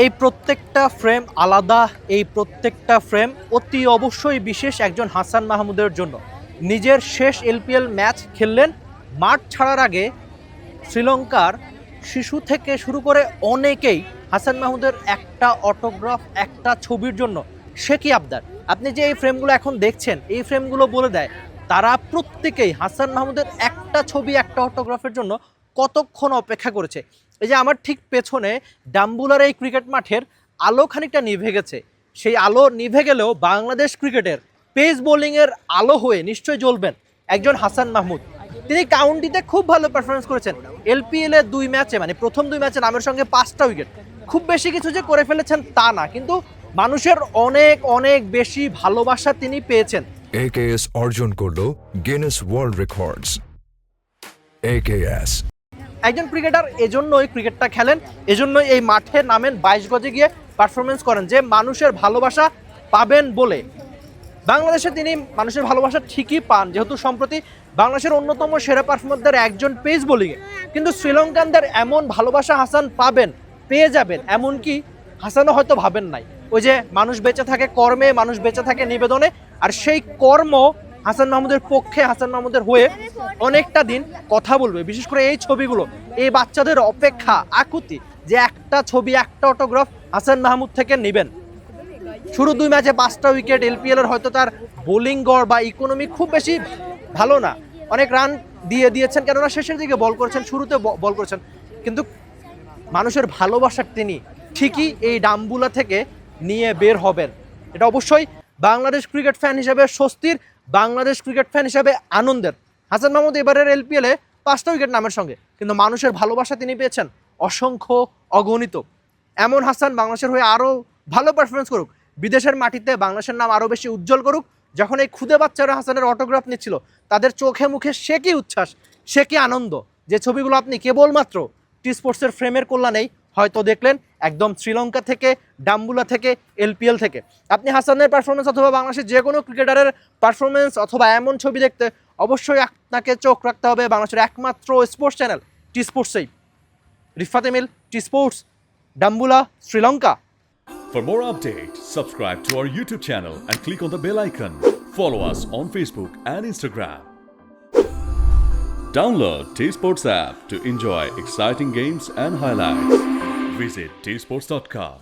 এই প্রত্যেকটা ফ্রেম আলাদা, এই প্রত্যেকটা ফ্রেম অতি অবশ্যই বিশেষ একজন হাসান মাহমুদের জন্য। নিজের শেষ এলপিএল ম্যাচ খেললেন, মাঠ ছাড়ার আগে শ্রীলঙ্কার শিশু থেকে শুরু করে অনেকেই হাসান মাহমুদের একটা অটোগ্রাফ, একটা ছবির জন্য সে কি আবদার। আপনি যে এই ফ্রেমগুলো এখন দেখছেন, এই ফ্রেমগুলো বলে দেয় তারা প্রত্যেকেই হাসান মাহমুদের একটা ছবি, একটা অটোগ্রাফের জন্য কতক্ষণ অপেক্ষা করেছে। এই যে আমার ঠিক পেছনে ডাম্বুলার এই ক্রিকেট মাঠের আলো খানিকটা নিভে গেছে, সেই আলো নিভে গেলেও বাংলাদেশ ক্রিকেটের পেস বোলিংয়ের আলো হয়ে নিশ্চয়ই জ্বলবেন একজন হাসান মাহমুদ। তিনি কাউন্টিতে খুব ভালো পারফরমেন্স করেছেন। এলপিএল এর 2 ম্যাচে, মানে প্রথম 2 ম্যাচে নামের সঙ্গে 5টা উইকেট, খুব বেশি কিছু যে করে ফেলেছেন তা না, কিন্তু মানুষের অনেক অনেক বেশি ভালোবাসা তিনি পেয়েছেন। AKS অর্জন করলো গিনেস ওয়ার্ল্ড রেকর্ডস। AKS একজন ক্রিকেটার এজন্যই ক্রিকেটটা খেলেন, এজন্যই এই মাঠে নামেন, 22 গজে গিয়ে পারফরমেন্স করেন, যে মানুষের ভালোবাসা পাবেন বলে। বাংলাদেশে তিনি মানুষের ভালোবাসা ঠিকই পান, যেহেতু সম্প্রতি বাংলাদেশের অন্যতম সেরা পারফর্মারদের একজন পেস বোলিংয়ে। কিন্তু শ্রীলঙ্কানদের এমন ভালোবাসা হাসান পাবেন, পেয়ে যাবেন, এমনকি হাসানও হয়তো ভাবেন নাই। ওই যে মানুষ বেঁচে থাকে কর্মে, মানুষ বেঁচে থাকে নিবেদনে, আর সেই কর্ম হাসান মাহমুদের পক্ষে, হাসান মাহমুদের হয়ে অনেকটা দিন কথা বলবে। বিশেষ করে এই ছবিগুলো, এই বাচ্চাদের অপেক্ষা, আকুতি যে একটা ছবি, একটা অটোগ্রাফ হাসান মাহমুদ থেকে নেবেন। শুরু 2 ম্যাচে 5টা উইকেট, এলপিএল এর হয়তো তার বোলিং গড় বা ইকোনমি খুব বেশি ভালো না, অনেক রান দিয়েছেন, কেননা শেষের দিকে বল করেছেন, শুরুতে বল করেছেন, কিন্তু মানুষের ভালোবাসার তিনি ঠিকই এই ডাম্বুলা থেকে নিয়ে বের হবেন। এটা অবশ্যই বাংলাদেশ ক্রিকেট ফ্যান হিসেবে স্বস্তির, বাংলাদেশ ক্রিকেট ফ্যান হিসেবে আনন্দের। হাসান মাহমুদ এবারের এলপিএলে 5টা উইকেট নামের সঙ্গে, কিন্তু মানুষের ভালোবাসা তিনি পেয়েছেন অসংখ্য, অগণিত। এমন হাসান বাংলাদেশের হয়ে আরও ভালো পারফরমেন্স করুক, বিদেশের মাটিতে বাংলাদেশের নাম আরও বেশি উজ্জ্বল করুক। যখন এই ক্ষুদে বাচ্চারা হাসানের অটোগ্রাফ নিচ্ছিল, তাদের চোখে মুখে সে কি উচ্ছ্বাস, সে কি আনন্দ, যে ছবিগুলো আপনি কেবলমাত্র টি স্পোর্টসের ফ্রেমের কল্যাণেই হয়তো দেখলেন, একদম শ্রীলঙ্কা থেকে, ডাম্বুলা থেকে, এলপিএল থেকে। আপনি হাসানের পারফরমেন্স অথবা বাংলাদেশের যে কোনো ক্রিকেটারের পারফরমেন্স অথবা এমন ছবি দেখতে অবশ্যই আপনাকে চোখ রাখতে হবে বাংলাদেশের একমাত্র স্পোর্টস চ্যানেল টি স্পোর্টসেই। Rifat Emil, T Sports, Dambulla, Sri Lanka. For more updates, subscribe to our YouTube channel and click on the bell icon. Follow us on Facebook and Instagram. Download T-Sports app to enjoy exciting games and highlights. Visit tsports.com.